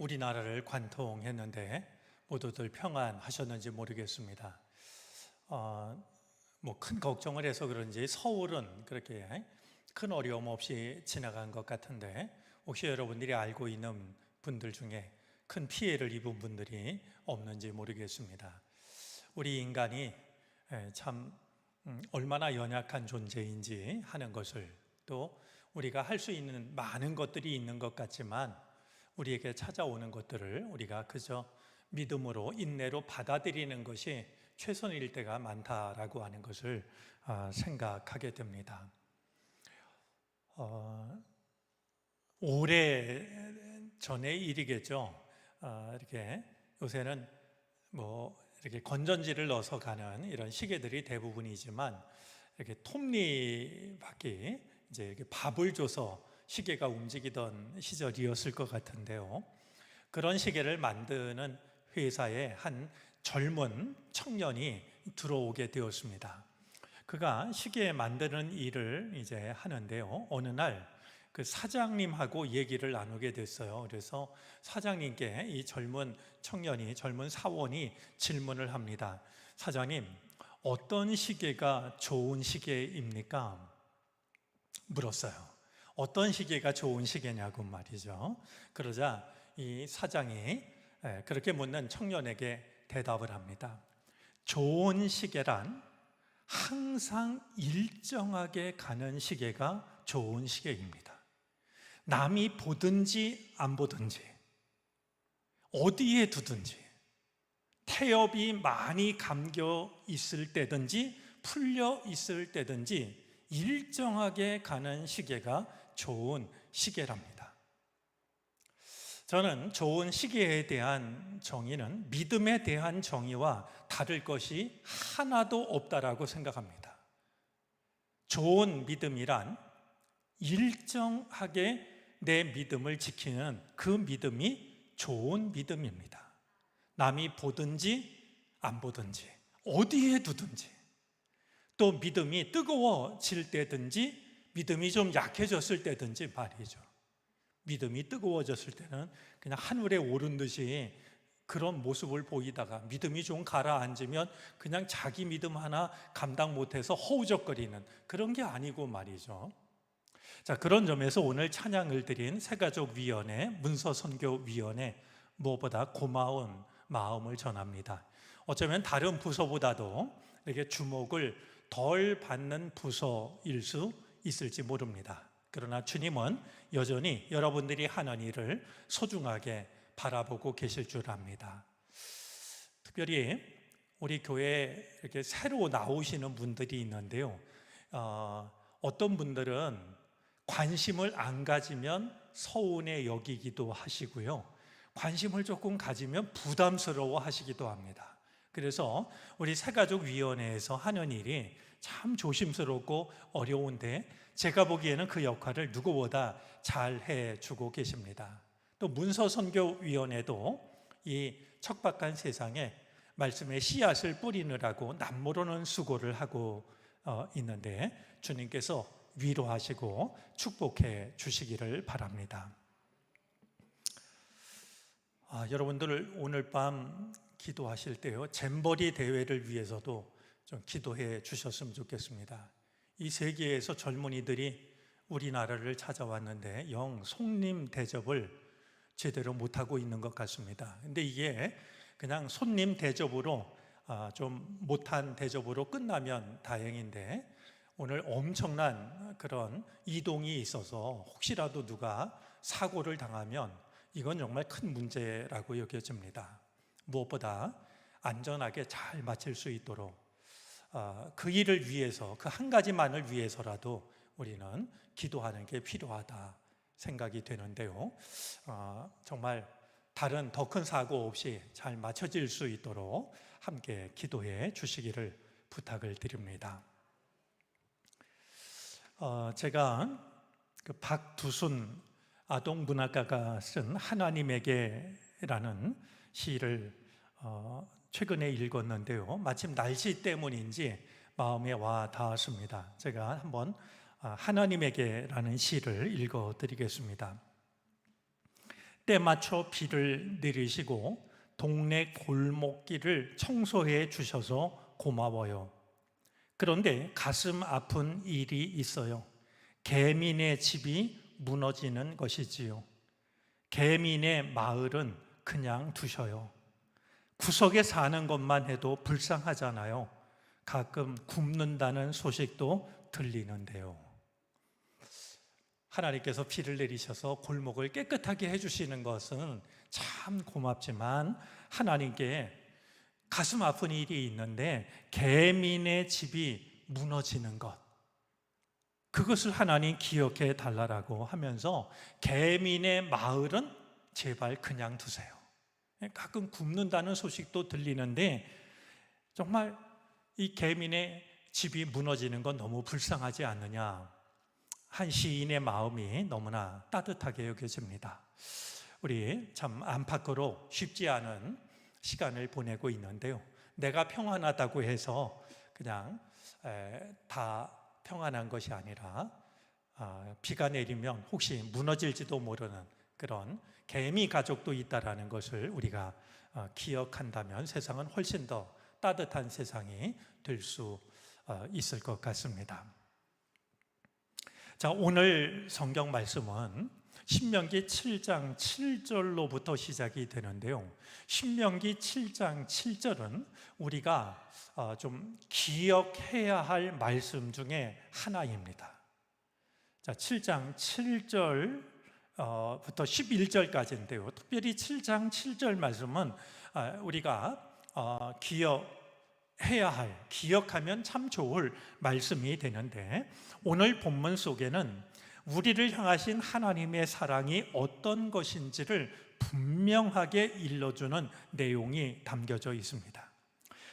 우리나라를 관통했는데 모두들 평안하셨는지 모르겠습니다. 뭐 큰 걱정을 해서 그런지 서울은 그렇게 큰 어려움 없이 지나간 것 같은데, 혹시 여러분들이 알고 있는 분들 중에 큰 피해를 입은 분들이 없는지 모르겠습니다. 우리 인간이 참 얼마나 연약한 존재인지 하는 것을, 또 우리가 할 수 있는 많은 것들이 있는 것 같지만 우리에게 찾아오는 것들을 우리가 그저 믿음으로, 인내로 받아들이는 것이 최선일 때가 많다라고 하는 것을 생각하게 됩니다. 오래 전의 일이겠죠. 이렇게 요새는 뭐 이렇게 건전지를 넣어서 가는 이런 시계들이 대부분이지만, 이렇게 톱니바퀴, 이제 이렇게 밥을 줘서 시계가 움직이던 시절이었을 것 같은데요. 그런 시계를 만드는 회사에 한 젊은 청년이 들어오게 되었습니다. 그가 시계 만드는 일을 이제 하는데요. 어느 날 그 사장님하고 얘기를 나누게 됐어요. 그래서 사장님께 이 젊은 청년이, 젊은 사원이 질문을 합니다. 사장님, 어떤 시계가 좋은 시계입니까? 물었어요. 어떤 시계가 좋은 시계냐고 말이죠. 그러자 이 사장이 그렇게 묻는 청년에게 대답을 합니다. 좋은 시계란 항상 일정하게 가는 시계가 좋은 시계입니다. 남이 보든지 안 보든지, 어디에 두든지, 태엽이 많이 감겨 있을 때든지 풀려 있을 때든지 일정하게 가는 시계가 좋은 시계랍니다. 저는 좋은 시계에 대한 정의는 믿음에 대한 정의와 다를 것이 하나도 없다라고 생각합니다. 좋은 믿음이란 일정하게 내 믿음을 지키는 그 믿음이 좋은 믿음입니다. 남이 보든지 안 보든지, 어디에 두든지, 또 믿음이 뜨거워질 때든지 믿음이 좀 약해졌을 때든지 말이죠. 믿음이 뜨거워졌을 때는 그냥 하늘에 오른 듯이 그런 모습을 보이다가, 믿음이 좀 가라앉으면 그냥 자기 믿음 하나 감당 못해서 허우적거리는 그런 게 아니고 말이죠. 자, 그런 점에서 오늘 찬양을 드린 새가족위원회, 문서선교위원회, 무엇보다 고마운 마음을 전합니다. 어쩌면 다른 부서보다도 이렇게 주목을 덜 받는 부서일 수 있을지 모릅니다. 그러나 주님은 여전히 여러분들이 하는 일을 소중하게 바라보고 계실 줄 압니다. 특별히 우리 교회에 이렇게 새로 나오시는 분들이 있는데요. 어떤 분들은 관심을 안 가지면 서운해 여기기도 하시고요. 관심을 조금 가지면 부담스러워 하시기도 합니다. 그래서 우리 새가족위원회에서 하는 일이 참 조심스럽고 어려운데, 제가 보기에는 그 역할을 누구보다 잘 해주고 계십니다. 또 문서선교위원회도 이 척박한 세상에 말씀의 씨앗을 뿌리느라고 남모르는 수고를 하고 있는데, 주님께서 위로하시고 축복해 주시기를 바랍니다. 여러분들 오늘 밤 기도하실 때요, 잼버리 대회를 위해서도 좀 기도해 주셨으면 좋겠습니다. 이 세계에서 젊은이들이 우리나라를 찾아왔는데 영 손님 대접을 제대로 못하고 있는 것 같습니다. 근데 이게 그냥 손님 대접으로 좀 못한 대접으로 끝나면 다행인데, 오늘 엄청난 그런 이동이 있어서 혹시라도 누가 사고를 당하면 이건 정말 큰 문제라고 여겨집니다. 무엇보다 안전하게 잘 마칠 수 있도록 그 일을 위해서, 그 한 가지만을 위해서라도 우리는 기도하는 게 필요하다 생각이 되는데요. 정말 다른 더 큰 사고 없이 잘 맞춰질 수 있도록 함께 기도해 주시기를 부탁을 드립니다. 제가 그 박두순 아동문학가가 쓴 하나님에게라는 시를 최근에 읽었는데요. 마침 날씨 때문인지 마음에 와 닿았습니다. 제가 한번 하나님에게라는 시를 읽어드리겠습니다. 때 맞춰 비를 내리시고 동네 골목길을 청소해 주셔서 고마워요. 그런데 가슴 아픈 일이 있어요. 개민의 집이 무너지는 것이지요. 개민의 마을은 그냥 두셔요. 구석에 사는 것만 해도 불쌍하잖아요. 가끔 굶는다는 소식도 들리는데요. 하나님께서 비를 내리셔서 골목을 깨끗하게 해주시는 것은 참 고맙지만 하나님께 가슴 아픈 일이 있는데 개민의 집이 무너지는 것, 그것을 하나님 기억해 달라고 하면서 개민의 마을은 제발 그냥 두세요. 가끔 굶는다는 소식도 들리는데 정말 이 개민의 집이 무너지는 건 너무 불쌍하지 않느냐. 한 시인의 마음이 너무나 따뜻하게 여겨집니다. 우리 참 안팎으로 쉽지 않은 시간을 보내고 있는데요. 내가 평안하다고 해서 그냥 다 평안한 것이 아니라 비가 내리면 혹시 무너질지도 모르는 그런 개미 가족도 있다라는 것을 우리가 기억한다면 세상은 훨씬 더 따뜻한 세상이 될 수 있을 것 같습니다. 자, 오늘 성경 말씀은 신명기 7장 7절로부터 시작이 되는데요. 신명기 7장 7절은 우리가 좀 기억해야 할 말씀 중에 하나입니다. 자, 7장 7절부터 11절까지인데요. 특별히 7장 7절 말씀은 우리가 기억해야 할, 기억하면 참 좋을 말씀이 되는데 오늘 본문 속에는 우리를 향하신 하나님의 사랑이 어떤 것인지를 분명하게 일러주는 내용이 담겨져 있습니다.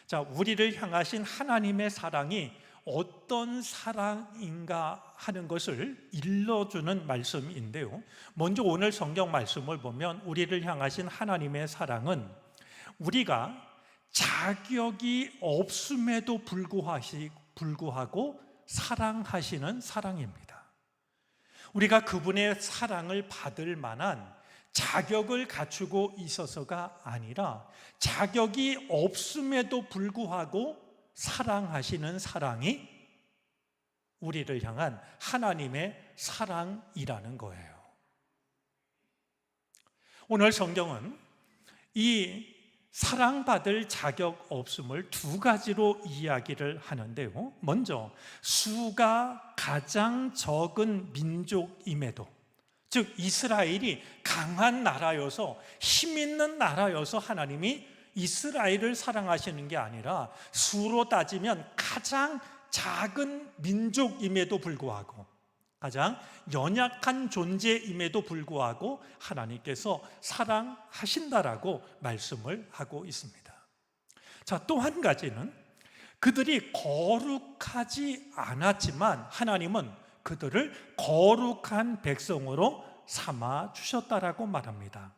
자, 우리를 향하신 하나님의 사랑이 어떤 사랑인가 하는 것을 일러주는 말씀인데요. 먼저 오늘 성경 말씀을 보면 우리를 향하신 하나님의 사랑은 우리가 자격이 없음에도 불구하고 사랑하시는 사랑입니다. 우리가 그분의 사랑을 받을 만한 자격을 갖추고 있어서가 아니라 자격이 없음에도 불구하고 사랑하시는 사랑이 우리를 향한 하나님의 사랑이라는 거예요. 오늘 성경은 이 사랑받을 자격 없음을 두 가지로 이야기를 하는데요. 먼저 수가 가장 적은 민족임에도, 즉 이스라엘이 강한 나라여서 힘 있는 나라여서 하나님이 이스라엘을 사랑하시는 게 아니라 수로 따지면 가장 작은 민족임에도 불구하고 가장 연약한 존재임에도 불구하고 하나님께서 사랑하신다라고 말씀을 하고 있습니다. 자, 또 한 가지는 그들이 거룩하지 않았지만 하나님은 그들을 거룩한 백성으로 삼아 주셨다라고 말합니다.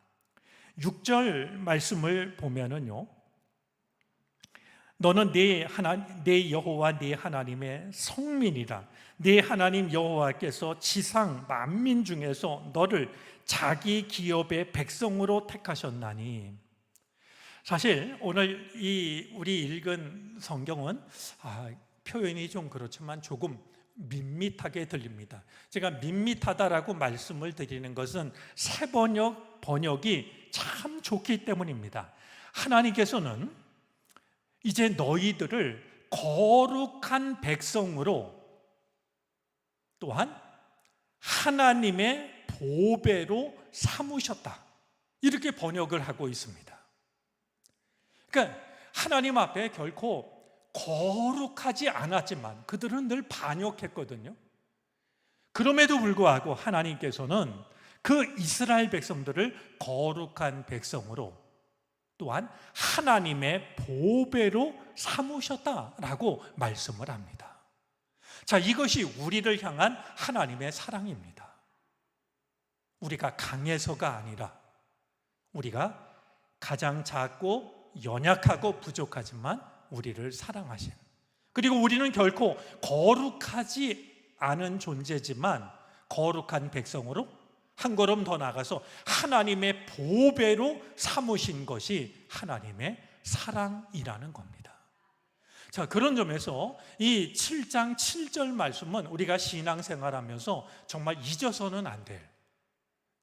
6절 말씀을 보면은요, 너는 내 여호와 네 하나님의 성민이라. 네 하나님 여호와께서 지상 만민 중에서 너를 자기 기업의 백성으로 택하셨나니. 사실 오늘 우리 읽은 성경은 표현이 좀 그렇지만 조금 밋밋하게 들립니다. 제가 밋밋하다라고 말씀을 드리는 것은 새 번역이 참 좋기 때문입니다. 하나님께서는 이제 너희들을 거룩한 백성으로 또한 하나님의 보배로 삼으셨다, 이렇게 번역을 하고 있습니다. 그러니까 하나님 앞에 결코 거룩하지 않았지만 그들은 늘 반역했거든요. 그럼에도 불구하고 하나님께서는 그 이스라엘 백성들을 거룩한 백성으로 또한 하나님의 보배로 삼으셨다라고 말씀을 합니다. 자, 이것이 우리를 향한 하나님의 사랑입니다. 우리가 강해서가 아니라 우리가 가장 작고 연약하고 부족하지만 우리를 사랑하신, 그리고 우리는 결코 거룩하지 않은 존재지만 거룩한 백성으로 한 걸음 더 나가서 하나님의 보배로 삼으신 것이 하나님의 사랑이라는 겁니다. 자, 그런 점에서 이 7장 7절 말씀은 우리가 신앙생활하면서 정말 잊어서는 안 될,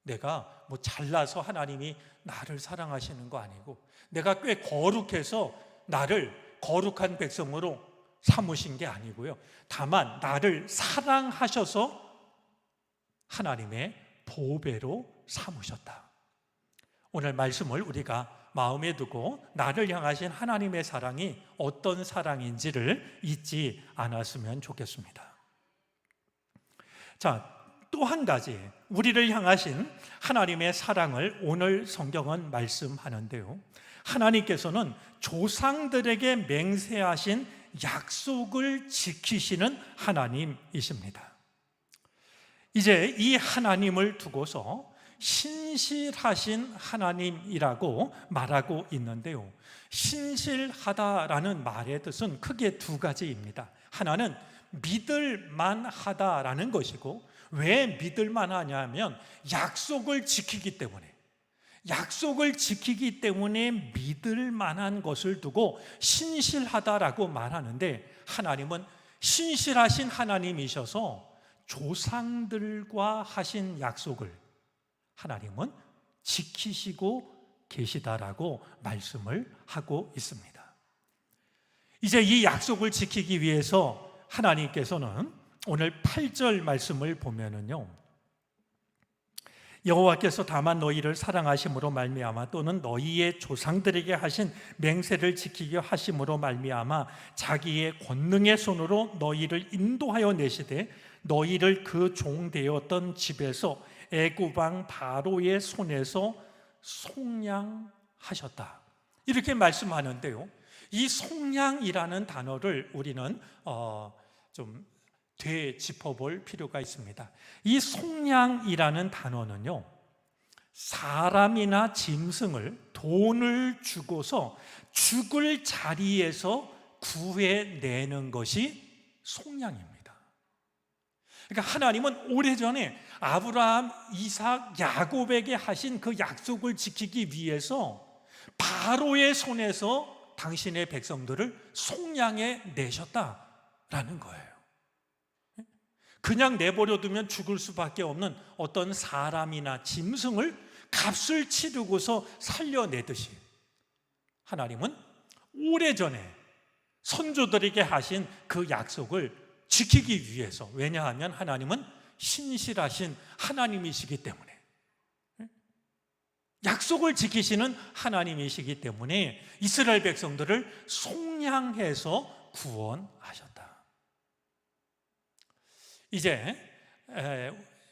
내가 뭐 잘나서 하나님이 나를 사랑하시는 거 아니고, 내가 꽤 거룩해서 나를 거룩한 백성으로 삼으신 게 아니고요, 다만 나를 사랑하셔서 하나님의 보배로 삼으셨다. 오늘 말씀을 우리가 마음에 두고 나를 향하신 하나님의 사랑이 어떤 사랑인지를 잊지 않았으면 좋겠습니다. 자, 또 한 가지 우리를 향하신 하나님의 사랑을 오늘 성경은 말씀하는데요, 하나님께서는 조상들에게 맹세하신 약속을 지키시는 하나님이십니다. 이제 이 하나님을 두고서 신실하신 하나님이라고 말하고 있는데요, 신실하다라는 말의 뜻은 크게 두 가지입니다. 하나는 믿을만하다라는 것이고, 왜 믿을만하냐면 약속을 지키기 때문에, 약속을 지키기 때문에 믿을만한 것을 두고 신실하다라고 말하는데, 하나님은 신실하신 하나님이셔서 조상들과 하신 약속을 하나님은 지키시고 계시다라고 말씀을 하고 있습니다. 이제 이 약속을 지키기 위해서 하나님께서는 오늘 8절 말씀을 보면은요, 여호와께서 다만 너희를 사랑하심으로 말미암아 또는 너희의 조상들에게 하신 맹세를 지키게 하심으로 말미암아 자기의 권능의 손으로 너희를 인도하여 내시되 너희를 그 종 되었던 집에서 애굽 왕 바로의 손에서 속량하셨다, 이렇게 말씀하는데요, 이 속량이라는 단어를 우리는 좀 되짚어볼 필요가 있습니다. 이 속량이라는 단어는요, 사람이나 짐승을 돈을 주고서 죽을 자리에서 구해내는 것이 속량입니다. 그러니까 하나님은 오래전에 아브라함, 이삭, 야곱에게 하신 그 약속을 지키기 위해서 바로의 손에서 당신의 백성들을 속량해 내셨다라는 거예요. 그냥 내버려 두면 죽을 수밖에 없는 어떤 사람이나 짐승을 값을 치르고서 살려내듯이 하나님은 오래전에 선조들에게 하신 그 약속을 지키기 위해서, 왜냐하면 하나님은 신실하신 하나님이시기 때문에, 약속을 지키시는 하나님이시기 때문에 이스라엘 백성들을 속량해서 구원하셨다. 이제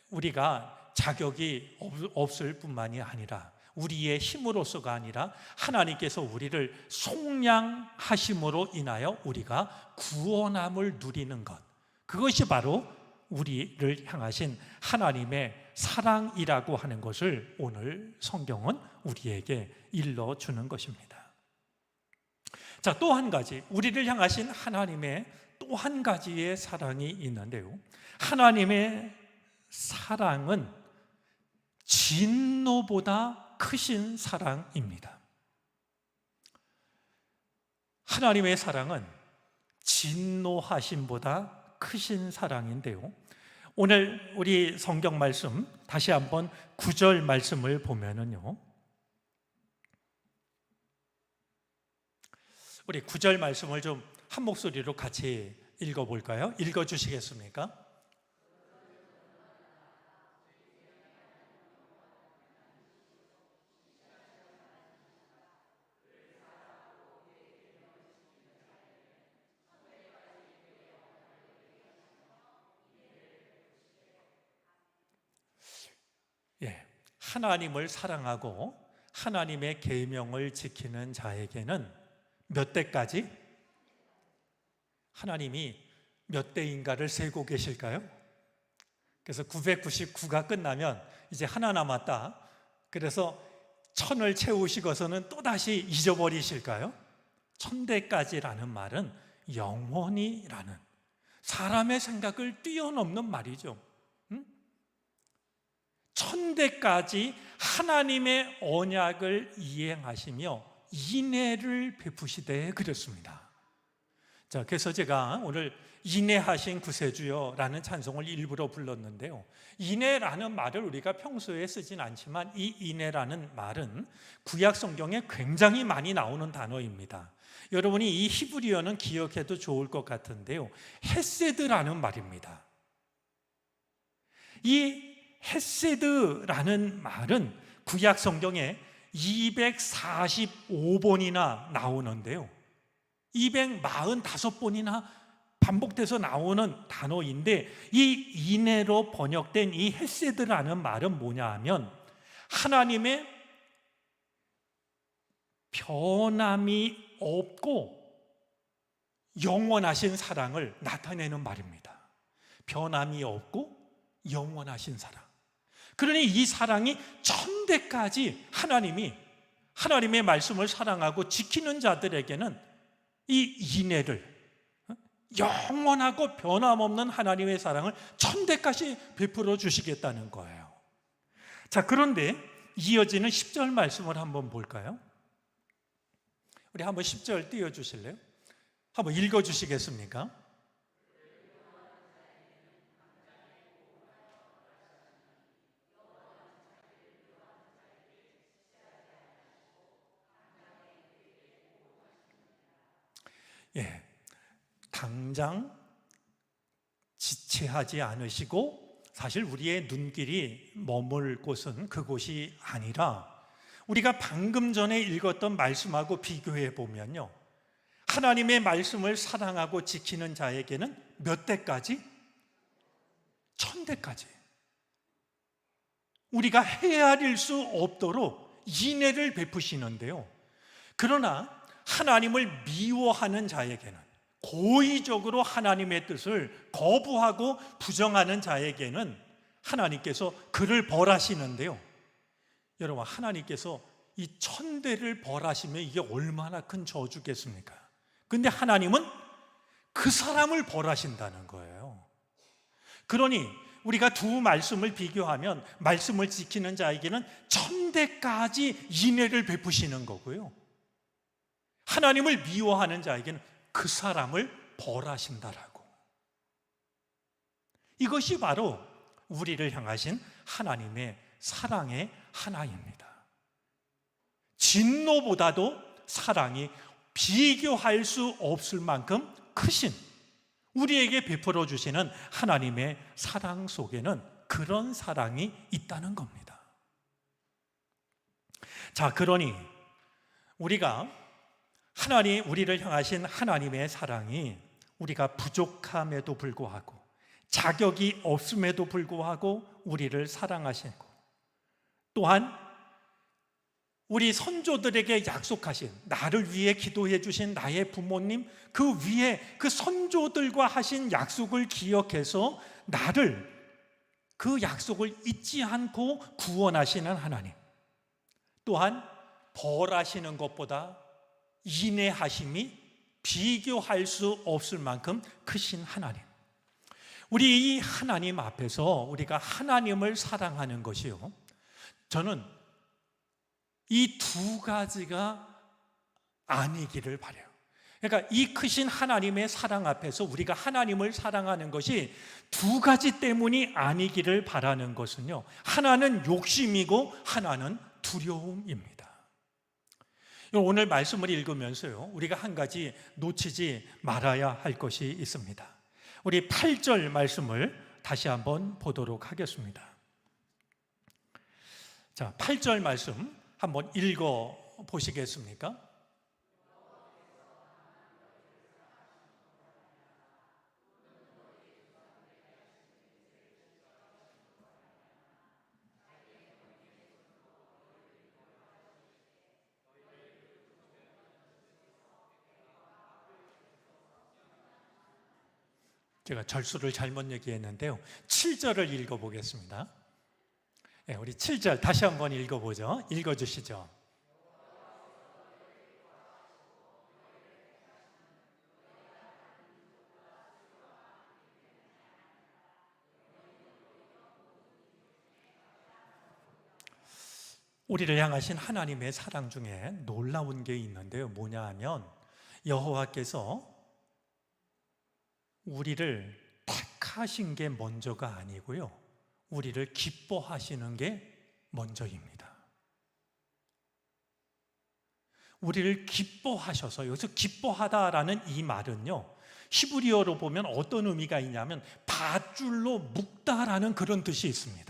우리가 자격이 없을 뿐만이 아니라 우리의 힘으로서가 아니라 하나님께서 우리를 속량하심으로 인하여 우리가 구원함을 누리는 것, 그것이 바로 우리를 향하신 하나님의 사랑이라고 하는 것을 오늘 성경은 우리에게 일러주는 것입니다. 자, 또 한 가지 우리를 향하신 하나님의 또 한 가지의 사랑이 있는데요, 하나님의 사랑은 진노보다 크신 사랑입니다. 하나님의 사랑은 진노하심보다 크신 사랑인데요, 오늘 우리 성경 말씀 다시 한번 9절 말씀을 보면은요, 우리 9절 말씀을 좀 한 목소리로 같이 읽어볼까요? 읽어주시겠습니까? 예, 하나님을 사랑하고 하나님의 계명을 지키는 자에게는 몇 대까지? 하나님이 몇 대인가를 세고 계실까요? 그래서 999가 끝나면 이제 하나 남았다, 그래서 1000을 채우시고서는 또다시 잊어버리실까요? 1000대까지라는 말은 영원히라는, 사람의 생각을 뛰어넘는 말이죠. 천대까지 하나님의 언약을 이행하시며 인애를 베푸시되 그랬습니다. 자, 그래서 제가 오늘 인애하신 구세주여라는 찬송을 일부러 불렀는데요. 인애라는 말을 우리가 평소에 쓰진 않지만 이 인애라는 말은 구약 성경에 굉장히 많이 나오는 단어입니다. 여러분이 이 히브리어는 기억해도 좋을 것 같은데요. 헤세드라는 말입니다. 이 헤세드라는 말은 구약 성경에 245번이나 나오는데요. 245번이나 반복돼서 나오는 단어인데, 이 인애로 번역된 이 헤세드라는 말은 뭐냐 하면 하나님의 변함이 없고 영원하신 사랑을 나타내는 말입니다. 변함이 없고 영원하신 사랑. 그러니 이 사랑이 천대까지 하나님의 말씀을 사랑하고 지키는 자들에게는 이 인애를, 영원하고 변함없는 하나님의 사랑을 천대까지 베풀어 주시겠다는 거예요. 자, 그런데 이어지는 10절 말씀을 한번 볼까요? 우리 한번 10절 띄워주실래요? 한번 읽어주시겠습니까? 예, 당장 지체하지 않으시고, 사실 우리의 눈길이 머물 곳은 그곳이 아니라 우리가 방금 전에 읽었던 말씀하고 비교해 보면요, 하나님의 말씀을 사랑하고 지키는 자에게는 몇 대까지? 천대까지. 우리가 헤아릴 수 없도록 인애를 베푸시는데요. 그러나 하나님을 미워하는 자에게는, 고의적으로 하나님의 뜻을 거부하고 부정하는 자에게는 하나님께서 그를 벌하시는데요. 여러분, 하나님께서 이 천대를 벌하시면 이게 얼마나 큰 저주겠습니까? 근데 하나님은 그 사람을 벌하신다는 거예요. 그러니 우리가 두 말씀을 비교하면 말씀을 지키는 자에게는 천대까지 인애를 베푸시는 거고요, 하나님을 미워하는 자에게는 그 사람을 벌하신다라고. 이것이 바로 우리를 향하신 하나님의 사랑의 하나입니다. 진노보다도 사랑이 비교할 수 없을 만큼 크신, 우리에게 베풀어 주시는 하나님의 사랑 속에는 그런 사랑이 있다는 겁니다. 자, 그러니 우리가 우리를 향하신 하나님의 사랑이 우리가 부족함에도 불구하고, 자격이 없음에도 불구하고 우리를 사랑하시고, 또한 우리 선조들에게 약속하신, 나를 위해 기도해 주신 나의 부모님, 그 위에 그 선조들과 하신 약속을 기억해서 나를, 그 약속을 잊지 않고 구원하시는 하나님, 또한 벌하시는 것보다 인애하심이 비교할 수 없을 만큼 크신 하나님, 우리 이 하나님 앞에서 우리가 하나님을 사랑하는 것이요, 저는 이 두 가지가 아니기를 바라요. 그러니까 이 크신 하나님의 사랑 앞에서 우리가 하나님을 사랑하는 것이 두 가지 때문이 아니기를 바라는 것은요, 하나는 욕심이고 하나는 두려움입니다. 오늘 말씀을 읽으면서요, 우리가 한 가지 놓치지 말아야 할 것이 있습니다. 우리 8절 말씀을 다시 한번 보도록 하겠습니다. 자, 8절 말씀 한번 읽어 보시겠습니까? 제가 절수를 잘못 얘기했는데요, 7절을 읽어보겠습니다. 네, 우리 7절 다시 한번 읽어보죠. 읽어주시죠. 우리를 향하신 하나님의 사랑 중에 놀라운 게 있는데요. 뭐냐 하면 여호와께서 우리를 택하신 게 먼저가 아니고요, 우리를 기뻐하시는 게 먼저입니다. 우리를 기뻐하셔서, 여기서 기뻐하다라는 이 말은요, 히브리어로 보면 어떤 의미가 있냐면 밧줄로 묶다라는 그런 뜻이 있습니다.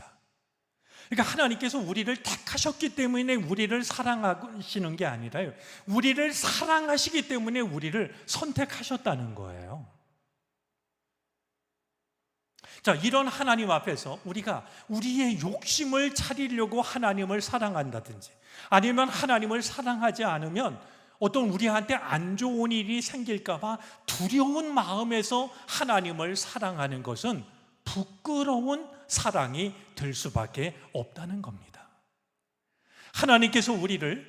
그러니까 하나님께서 우리를 택하셨기 때문에 우리를 사랑하시는 게 아니라요, 우리를 사랑하시기 때문에 우리를 선택하셨다는 거예요. 자, 이런 하나님 앞에서 우리가 우리의 욕심을 차리려고 하나님을 사랑한다든지, 아니면 하나님을 사랑하지 않으면 어떤 우리한테 안 좋은 일이 생길까 봐 두려운 마음에서 하나님을 사랑하는 것은 부끄러운 사랑이 될 수밖에 없다는 겁니다. 하나님께서 우리를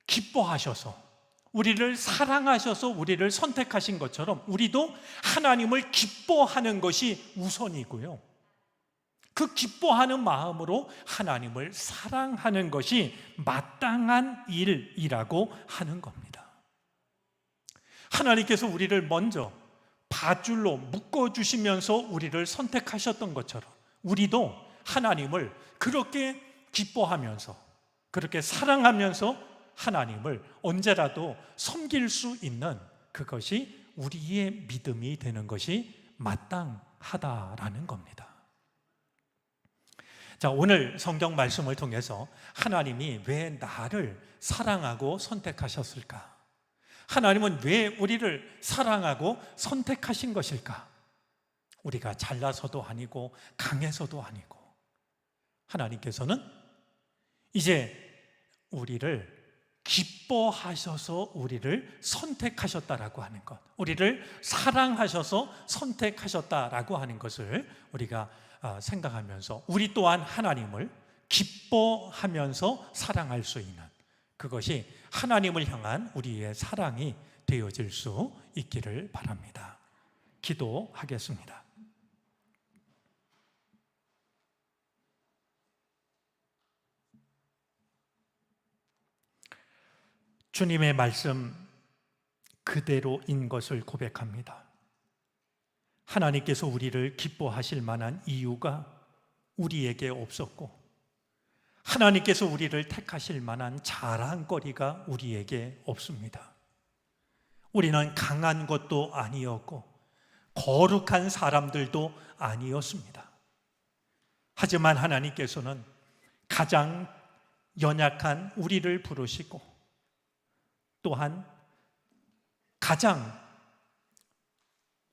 기뻐하셔서, 우리를 사랑하셔서 우리를 선택하신 것처럼 우리도 하나님을 기뻐하는 것이 우선이고요, 그 기뻐하는 마음으로 하나님을 사랑하는 것이 마땅한 일이라고 하는 겁니다. 하나님께서 우리를 먼저 밧줄로 묶어주시면서 우리를 선택하셨던 것처럼 우리도 하나님을 그렇게 기뻐하면서, 그렇게 사랑하면서 하나님을 언제라도 섬길 수 있는, 그것이 우리의 믿음이 되는 것이 마땅하다라는 겁니다. 자, 오늘 성경 말씀을 통해서 하나님이 왜 나를 사랑하고 선택하셨을까? 하나님은 왜 우리를 사랑하고 선택하신 것일까? 우리가 잘나서도 아니고 강해서도 아니고, 하나님께서는 이제 우리를 기뻐하셔서 우리를 선택하셨다라고 하는 것, 우리를 사랑하셔서 선택하셨다라고 하는 것을 우리가 생각하면서 우리 또한 하나님을 기뻐하면서 사랑할 수 있는, 그것이 하나님을 향한 우리의 사랑이 되어질 수 있기를 바랍니다. 기도하겠습니다. 주님의 말씀 그대로인 것을 고백합니다. 하나님께서 우리를 기뻐하실 만한 이유가 우리에게 없었고, 하나님께서 우리를 택하실 만한 자랑거리가 우리에게 없습니다. 우리는 강한 것도 아니었고 거룩한 사람들도 아니었습니다. 하지만 하나님께서는 가장 연약한 우리를 부르시고, 또한 가장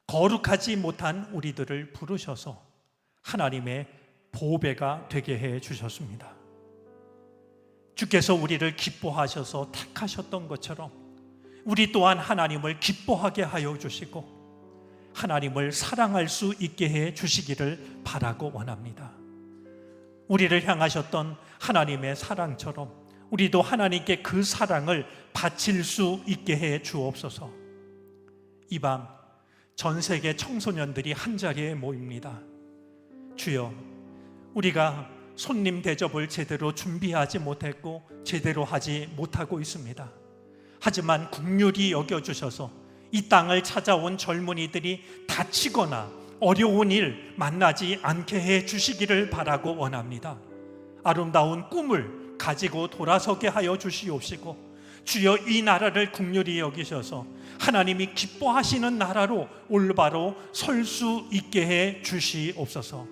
거룩하지 못한 우리들을 부르셔서 하나님의 보배가 되게 해 주셨습니다. 주께서 우리를 기뻐하셔서 택하셨던 것처럼 우리 또한 하나님을 기뻐하게 하여 주시고 하나님을 사랑할 수 있게 해 주시기를 바라고 원합니다. 우리를 향하셨던 하나님의 사랑처럼 우리도 하나님께 그 사랑을 바칠 수 있게 해 주옵소서. 이 밤 전 세계 청소년들이 한자리에 모입니다. 주여, 우리가 손님 대접을 제대로 준비하지 못했고 제대로 하지 못하고 있습니다. 하지만 긍휼히 여겨주셔서 이 땅을 찾아온 젊은이들이 다치거나 어려운 일 만나지 않게 해 주시기를 바라고 원합니다. 아름다운 꿈을 가지고 돌아서게 하여 주시옵시고, 주여 이 나라를 긍휼히 여기셔서 하나님이 기뻐하시는 나라로 올바로 설 수 있게 해 주시옵소서.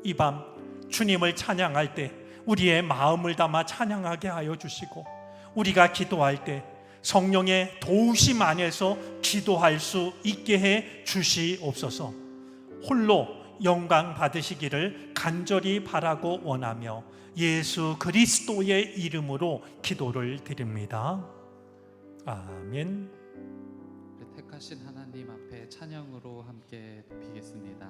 이 밤 주님을 찬양할 때 우리의 마음을 담아 찬양하게 하여 주시고, 우리가 기도할 때 성령의 도우심 안에서 기도할 수 있게 해 주시옵소서. 홀로 영광 받으시기를 간절히 바라고 원하며 예수 그리스도의 이름으로 기도를 드립니다. 아멘. 택하신 하나님 앞에 찬양으로 함께 드리겠습니다.